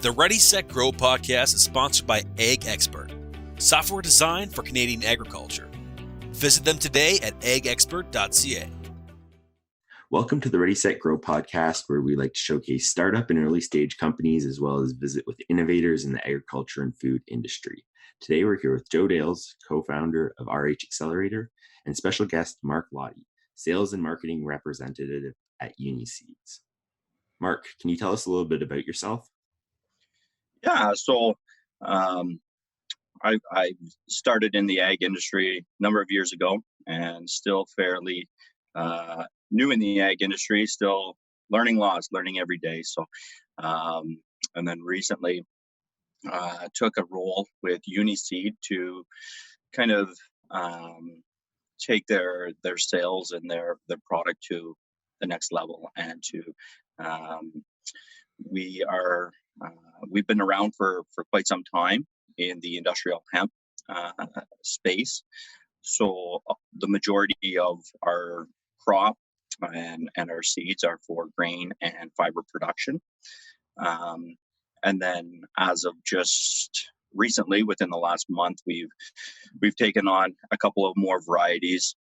The Ready, Set, Grow podcast is sponsored by Ag Expert, software designed for Canadian agriculture. Visit them today at agexpert.ca. Welcome to the Ready, Set, Grow podcast, where we like to showcase startup and early stage companies, as well as visit with innovators in the agriculture and food industry. Today, we're here with Joe Dales, co-founder of RH Accelerator, and special guest Mark Lahti, sales and marketing representative at UniSeeds. Mark, can you tell us a little bit about yourself? Yeah, so I started in the ag industry a number of years ago, and still fairly new in the ag industry, still learning lots, learning every day. So, and then recently took a role with UniSeed to kind of take their sales and their product to the next level, and to we've been around for quite some time in the industrial hemp space. So the majority of our crop and our seeds are for grain and fiber production. And then as of just recently, within the last month, we've taken on a couple of more varieties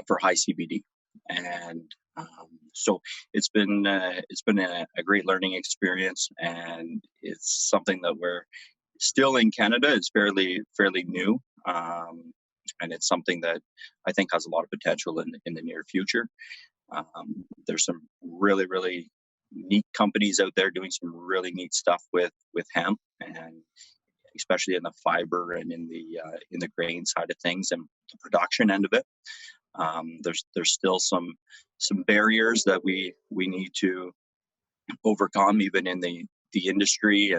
for high CBD. And so it's been a great learning experience, and it's something that we're still in Canada. It's fairly new, and it's something that I think has a lot of potential in the near future. There's some really neat companies out there doing some really neat stuff with hemp, and especially in the fiber and in the grain side of things and the production end of it. There's still some barriers that we need to overcome, even in the industry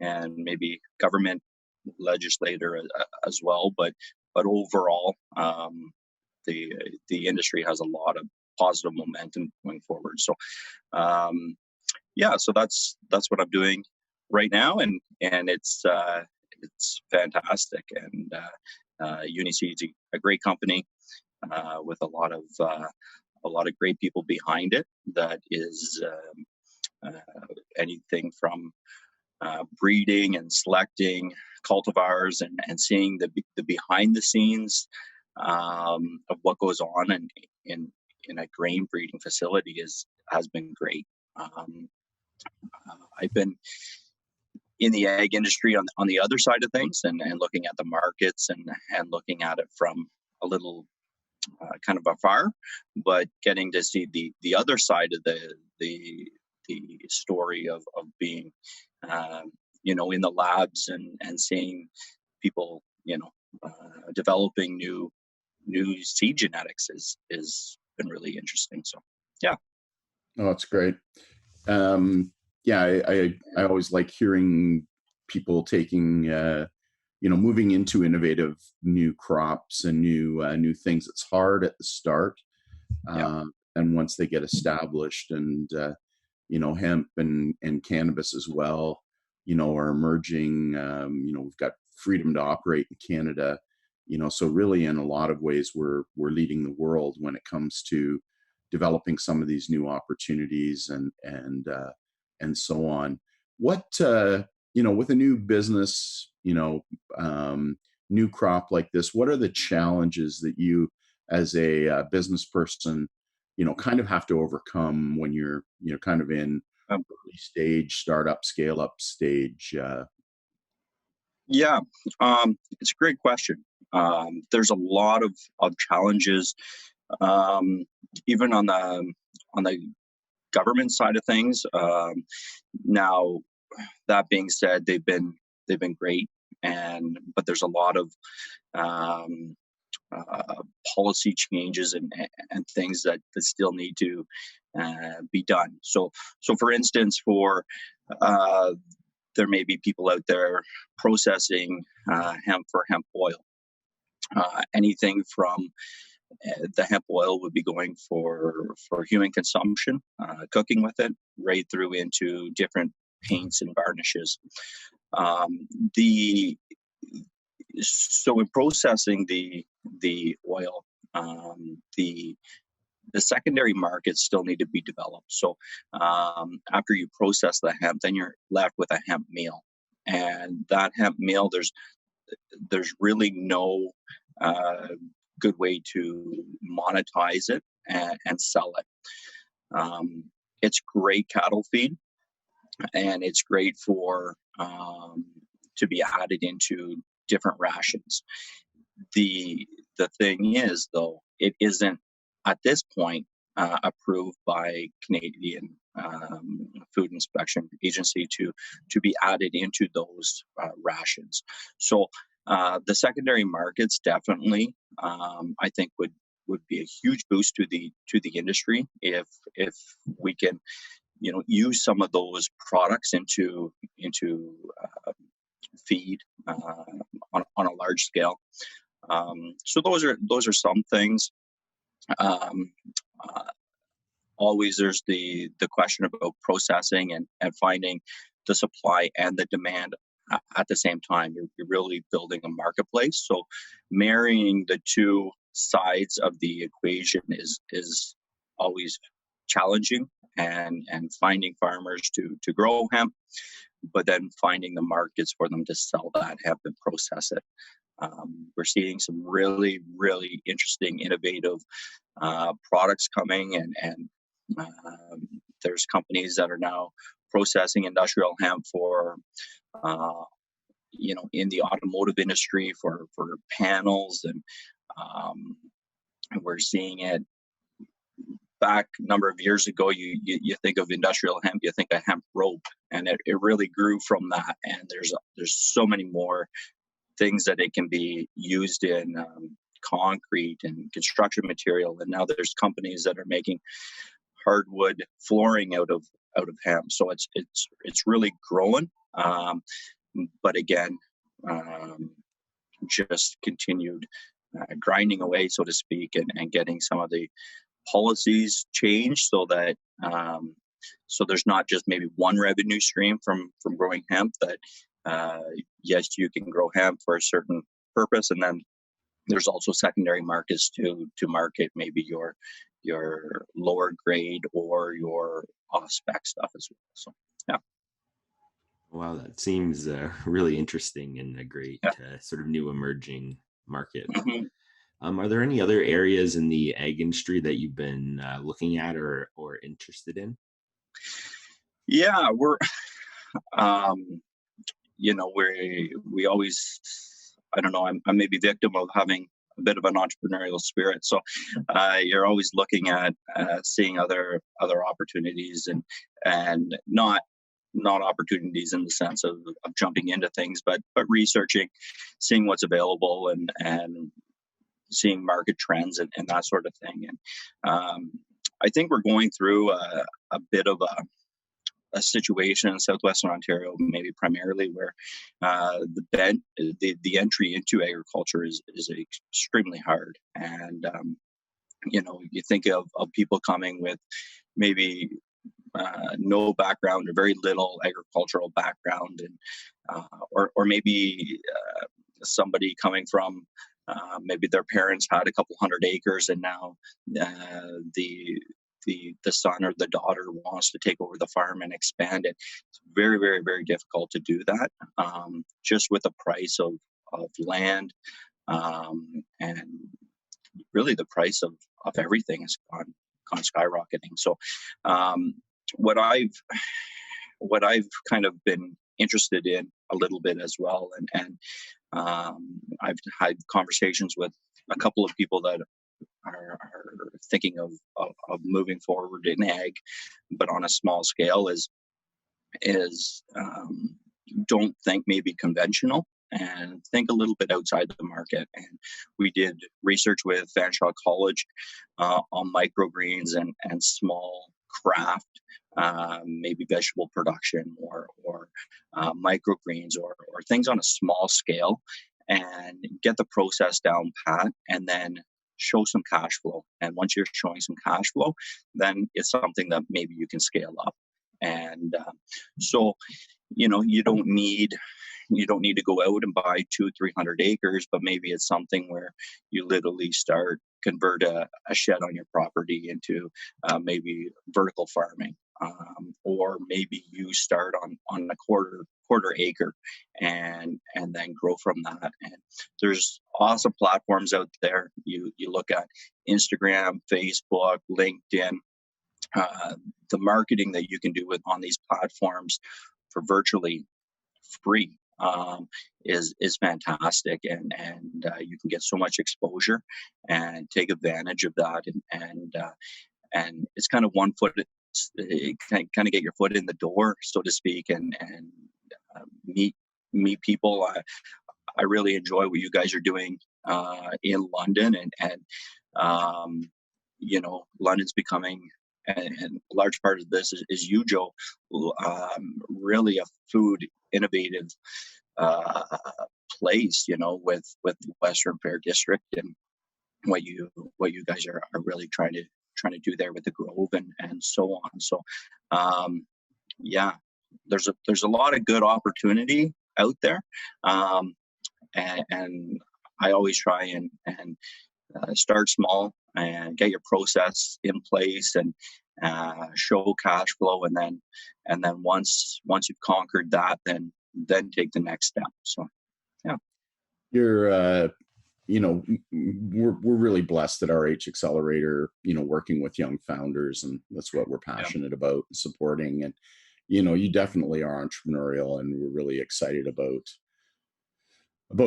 and maybe government legislator as well. But overall, the industry has a lot of positive momentum going forward. So so that's what I'm doing right now, and it's fantastic. And UniSeeds is a great company with a lot of great people behind it. That is anything from breeding and selecting cultivars and seeing the behind the scenes of what goes on in a grain breeding facility has been great. I've been in the ag industry on the other side of things, and looking at the markets and looking at it from a little kind of afar, but getting to see the other side of the story of being in the labs and seeing people developing new seed genetics is been really interesting. So yeah. Oh, that's great. I always like hearing people taking moving into innovative new crops and new things. It's hard at the start, and once they get established, and hemp and cannabis as well, are emerging. We've got freedom to operate in Canada, so really in a lot of ways we're leading the world when it comes to developing some of these new opportunities and so on. What with a new business, new crop like this, what are the challenges that you as a business person kind of have to overcome when you're kind of in early stage, startup, scale up stage? It's a great question. There's a lot of challenges, even on the government side of things. Now, that being said, they've been great, but there's a lot of policy changes and things that still need to be done. So for instance, there may be people out there processing hemp for hemp oil. Anything from the hemp oil would be going for human consumption, cooking with it, right through into different paints and varnishes. So in processing the oil, the the secondary markets still need to be developed. So after you process the hemp, then you're left with a hemp meal, and that hemp meal, there's really no uh, good way to monetize it and sell it. It's great cattle feed, and it's great for to be added into different rations. The thing is, though, it isn't at this point approved by Canadian Food Inspection Agency to be added into those rations. So the secondary markets definitely, I think, would be a huge boost to the industry if we can, use some of those products into feed on a large scale. So those are some things. Um, uh, Always there's the question about processing and finding the supply and the demand at the same time. You're really building a marketplace. So marrying the two sides of the equation is always challenging, and finding farmers to grow hemp, but then finding the markets for them to sell that hemp and process it. We're seeing some really, really interesting, innovative products coming, and there's companies that are now processing industrial hemp for, uh, in the automotive industry for panels, um, and we're seeing it. Back a number of years ago, you think of industrial hemp, you think of hemp rope, and it really grew from that. And there's so many more things that it can be used in, concrete and construction material. And now there's companies that are making hardwood flooring out of hemp. So it's really growing. But again, um, just continued grinding away, so to speak, and getting some of the policies changed so that so there's not just maybe one revenue stream from growing hemp. That yes, you can grow hemp for a certain purpose, and then there's also secondary markets to market maybe your lower grade or your off spec stuff as well. So yeah. Wow, that seems really interesting and a great Yeah. sort of new emerging market. Mhm. Are there any other areas in the ag industry that you've been looking at or interested in? Yeah, we're um, we always, I don't know, I'm maybe victim of having a bit of an entrepreneurial spirit. So you're always looking at seeing other opportunities, and not opportunities in the sense of jumping into things, but researching, seeing what's available, and seeing market trends, and that sort of thing. And I think we're going through a bit of a situation in southwestern Ontario, maybe primarily, where the entry into agriculture is extremely hard. And you think of people coming with maybe no background or very little agricultural background, and or maybe somebody coming from maybe their parents had a couple hundred acres, and now the son or the daughter wants to take over the farm and expand it. It's very, very, very difficult to do that, just with the price of land, and really the price of everything has gone skyrocketing. So um, what I've kind of been interested in a little bit as well, and I've had conversations with a couple of people that are thinking of moving forward in ag, but on a small scale, is don't think maybe conventional, and think a little bit outside the market. And we did research with Fanshawe College on microgreens and small craft, maybe vegetable production, or microgreens, or things on a small scale, and get the process down pat, and then show some cash flow. And once you're showing some cash flow, then it's something that maybe you can scale up. And so you don't need to go out and buy 200-300 acres, but maybe it's something where you literally start convert a shed on your property into maybe vertical farming, or maybe you start on a quarter acre and then grow from that. And there's awesome platforms out there. You look at Instagram, Facebook, LinkedIn, the marketing that you can do on these platforms for virtually free is fantastic, and you can get so much exposure and take advantage of that, and it's kind of one foot, kind of get your foot in the door, so to speak, and meet people. I really enjoy what you guys are doing in London, and London's becoming, and a large part of this is you, Joe, really a food innovative place, with the Western Fair District, and what you guys are really trying to do there with the Grove and so on. So yeah, there's a lot of good opportunity out there, and I always try and start small and get your process in place, and show cash flow, and then once you've conquered that, then take the next step. So yeah, You're we're really blessed at RH Accelerator, working with young founders, and that's what we're passionate about, supporting. And you definitely are entrepreneurial, and we're really excited about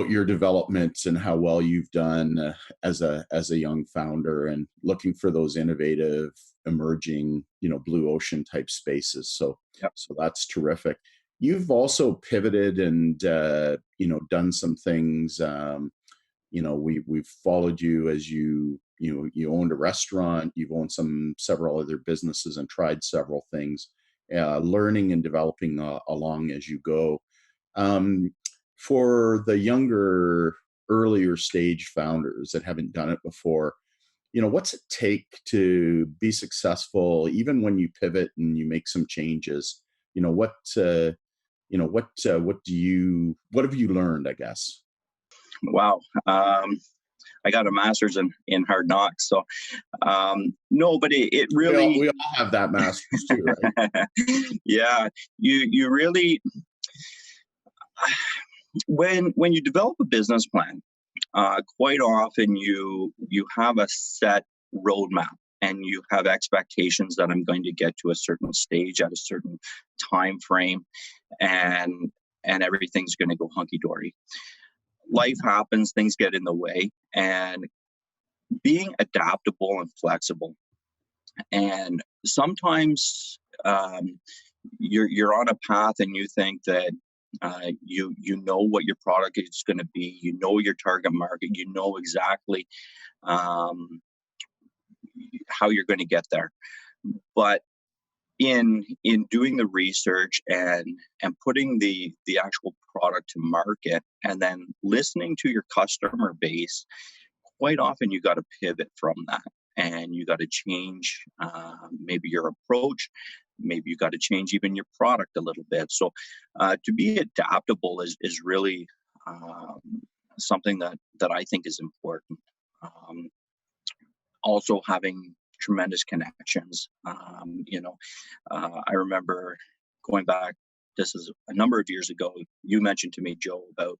your development and how well you've done as a young founder, and looking for those innovative, emerging, blue ocean type spaces. So that's terrific. You've also pivoted and done some things. We've followed you as you owned a restaurant, you've owned several other businesses, and tried several things, learning and developing along as you go. For the younger, earlier stage founders that haven't done it before, what's it take to be successful, even when you pivot and you make some changes? What have you learned, I guess? Wow. I got a master's in hard knocks, so no, but it really, we all have that master's too, right? Yeah, you really, when you develop a business plan, quite often you have a set roadmap, and you have expectations that I'm going to get to a certain stage at a certain time frame, and everything's going to go hunky dory. Life happens, things get in the way, and being adaptable and flexible. And sometimes you're on a path, and you think that you know what your product is going to be, your target market, exactly how you're going to get there. But in doing the research and putting the actual product to market, and then listening to your customer base, quite often you got to pivot from that, and you got to change maybe your approach, maybe you got to change even your product a little bit. So to be adaptable is really something that I think is important. Also having tremendous connections. I remember going back, this is a number of years ago, you mentioned to me, Joe, about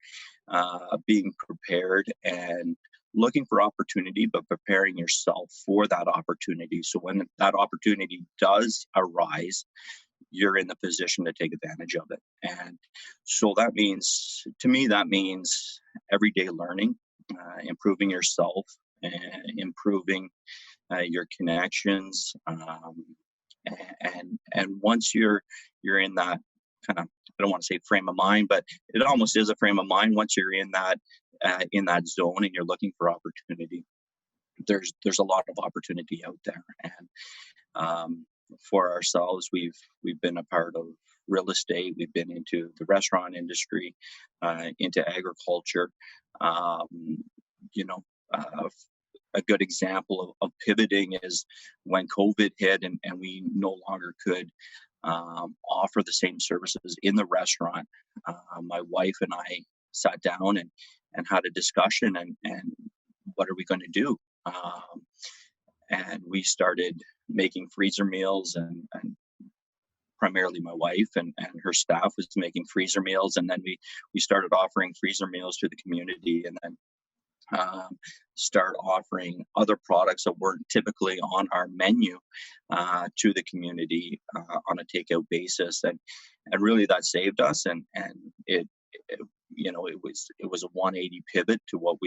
being prepared and looking for opportunity, but preparing yourself for that opportunity. So when that opportunity does arise, you're in the position to take advantage of it. And so that means everyday learning, improving yourself, and improving your connections, and once you're in that kind of, I don't want to say frame of mind, but it almost is a frame of mind. Once you're in that zone and you're looking for opportunity, there's a lot of opportunity out there. And for ourselves, we've been a part of real estate, we've been into the restaurant industry, into agriculture. A good example of pivoting is when COVID hit, and we no longer could offer the same services in the restaurant. My wife and I sat down and had a discussion, and what are we going to do? And we started making freezer meals, and primarily my wife and her staff was making freezer meals. And then we started offering freezer meals to the community, and then start offering other products that weren't typically on our menu to the community on a takeout basis, and really that saved us, and it it was a 180 pivot to what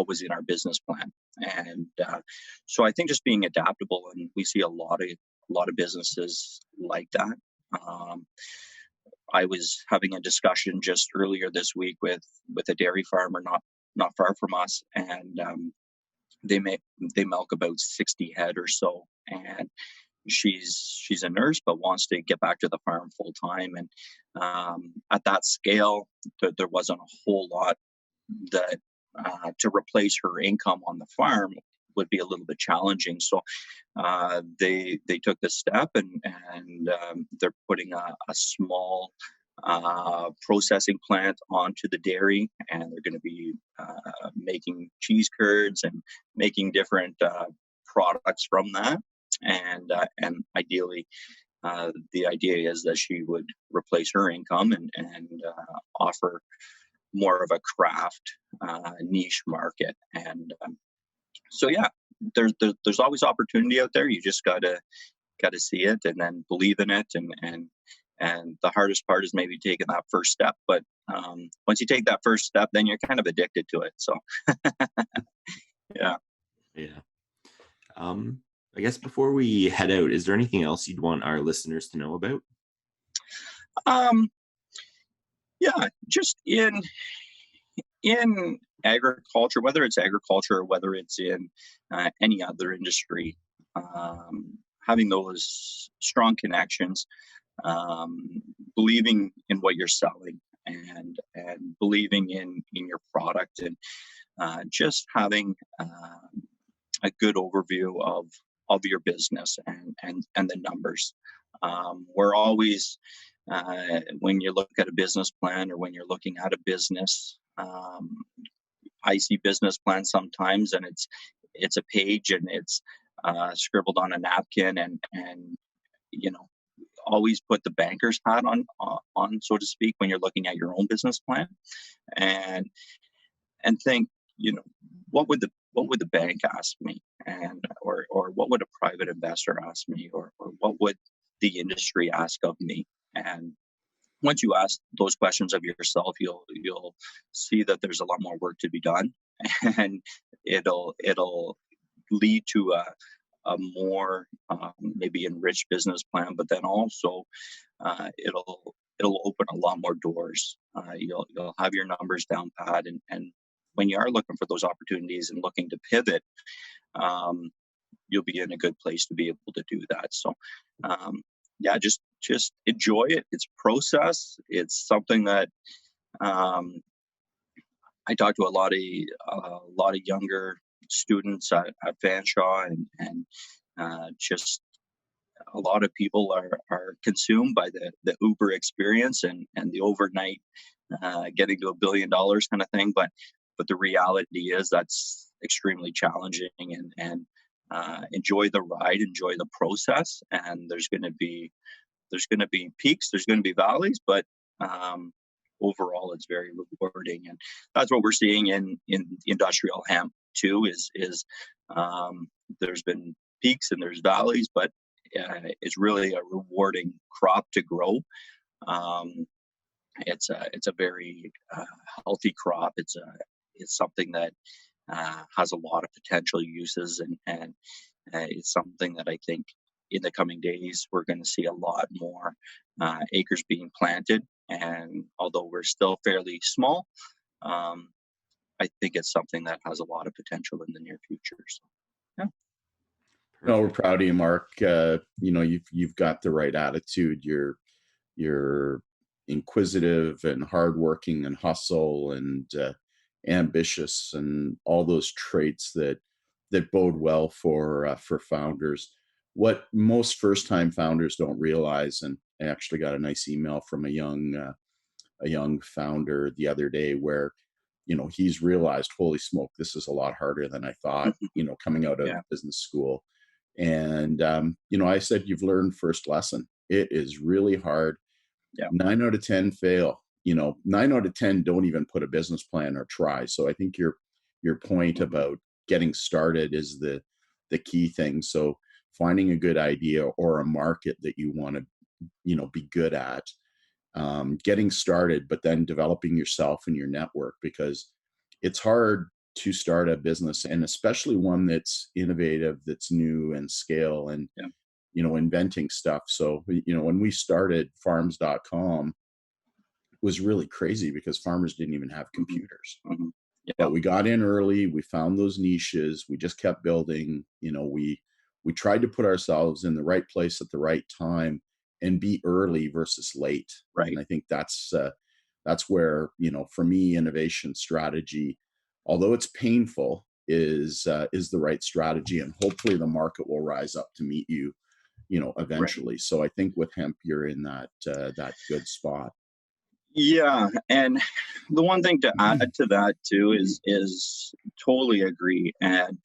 was in our business plan. And so I think just being adaptable, and we see a lot of businesses like that. um, I was having a discussion just earlier this week with a dairy farmer not far from us, and they milk about 60 head or so, and she's a nurse but wants to get back to the farm full time. And at that scale, there wasn't a whole lot that to replace her income on the farm would be a little bit challenging. So they took the step, and they're putting a small processing plant onto the dairy, and they're going to be making cheese curds and making different products from that. And ideally, the idea is that she would replace her income and offer more of a craft niche market. And so yeah, there's always opportunity out there. You just gotta see it and then believe in it. And the hardest part is maybe taking that first step. But once you take that first step, then you're kind of addicted to it. So yeah. Yeah. I guess before we head out, is there anything else you'd want our listeners to know about? Yeah, just in agriculture, whether it's agriculture or whether it's in any other industry, having those strong connections, believing in what you're selling, and believing in your product, and just having a good overview of your business and the numbers. We're always when you look at a business plan, or when you're looking at a business, I see business plans sometimes, and it's a page, and it's scribbled on a napkin, and you know always put the banker's hat on, so to speak, when you're looking at your own business plan, and think, what would the bank ask me, and or what would a private investor ask me, or what would the industry ask of me. And once you ask those questions of yourself, you'll see that there's a lot more work to be done, and it'll lead to a more maybe enriched business plan. But then also it'll open a lot more doors. You'll have your numbers down pat, and when you are looking for those opportunities and looking to pivot, you'll be in a good place to be able to do that. So yeah, just enjoy it. It's process. It's something that I talk to a lot of younger students at Fanshawe, and just a lot of people are consumed by the Uber experience and the overnight getting to $1 billion kind of thing. But the reality is that's extremely challenging, and enjoy the ride, enjoy the process. And there's going to be peaks, there's going to be valleys, but overall it's very rewarding. And that's what we're seeing in industrial hemp too, is there's been peaks and there's valleys, but it's really a rewarding crop to grow. It's a very healthy crop. It's something that has a lot of potential uses, and it's something that I think in the coming days we're going to see a lot more acres being planted. And although we're still fairly small, I think it's something that has a lot of potential in the near future. So, yeah. No, we're proud of you, Mark. You've got the right attitude. You're inquisitive and hardworking and hustle and ambitious, and all those traits that bode well for founders. What most first-time founders don't realize, and I actually got a nice email from a young founder the other day, where he's realized, holy smoke, this is a lot harder than I thought, coming out of Yeah. business school. And, I said, you've learned first lesson. It is really hard. Yeah. 9 out of 10 fail, 9 out of 10 don't even put a business plan or try. So I think your point about getting started is the key thing. So finding a good idea or a market that you want to, be good at, getting started, but then developing yourself and your network, because it's hard to start a business, and especially one that's innovative, that's new and scale, and Yeah. inventing stuff. So when we started farms.com, was really crazy because farmers didn't even have computers. Yeah. But we got in early, we found those niches, we just kept building. We tried to put ourselves in the right place at the right time and be early versus late. Right. And I think that's where, for me, innovation strategy, although it's painful, is the right strategy, and hopefully the market will rise up to meet you, eventually. Right. So I think with hemp, you're in that good spot. Yeah, and the one thing to add to that too is totally agree. And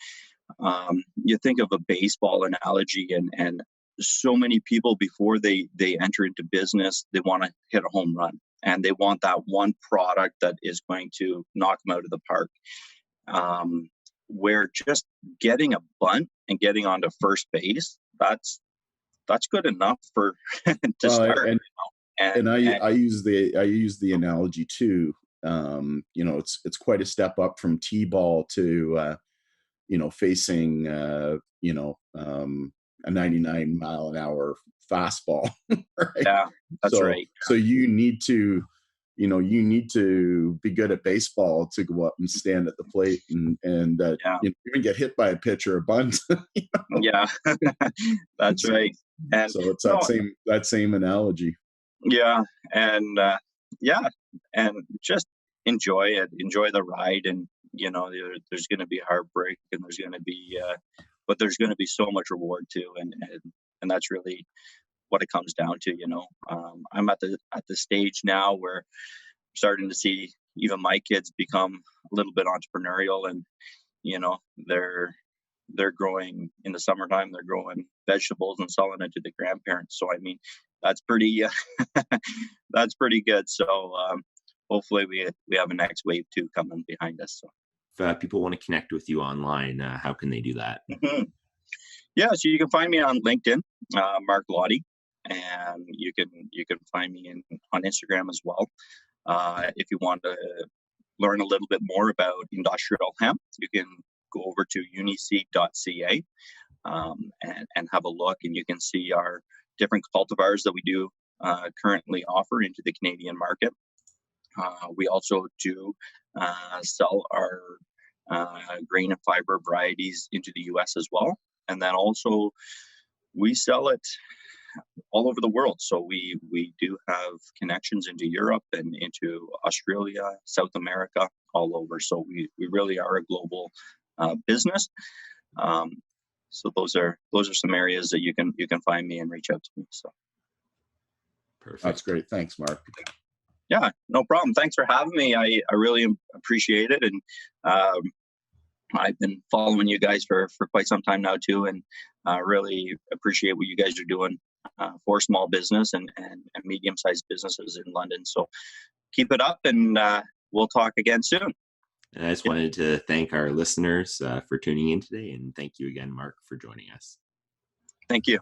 you think of a baseball analogy, and so many people, before they enter into business, they want to hit a home run, and they want that one product that is going to knock them out of the park. Where just getting a bunt and getting onto first base, that's good enough for to start. And I use the analogy too. It's quite a step up from T-ball to facing a 99 mile an hour fastball. Right? Yeah, that's right. So you need to be good at baseball to go up and stand at the plate and even get hit by a pitch or a bunt. Yeah, that's right. And so it's that same analogy. Yeah, and and just enjoy it, enjoy the ride, and there's going to be heartbreak, and there's going to be, but there's going to be so much reward too, and that's really what it comes down to. I'm at the stage now where I'm starting to see even my kids become a little bit entrepreneurial, and they're growing in the summertime. They're growing vegetables and selling it to the grandparents. So I mean, that's pretty that's pretty good. So hopefully we have a next wave too coming behind us. So if people want to connect with you online, how can they do that? Yeah, so you can find me on LinkedIn, Mark Lahti, and you can find me on Instagram as well. If you want to learn a little bit more about industrial hemp, you can go over to UniSeed.ca and have a look, and you can see our different cultivars that we do currently offer into the Canadian market. We also do sell our grain and fiber varieties into the US as well. And then also we sell it all over the world. So we do have connections into Europe and into Australia, South America, all over. So we really are a global business. So those are some areas that you can find me and reach out to me. So perfect. That's great. Thanks, Mark. Yeah, no problem. Thanks for having me. I really appreciate it. And I've been following you guys for quite some time now too, and really appreciate what you guys are doing for small business and medium-sized businesses in London. So keep it up, and we'll talk again soon. And I just wanted to thank our listeners for tuning in today, and thank you again, Mark, for joining us. Thank you.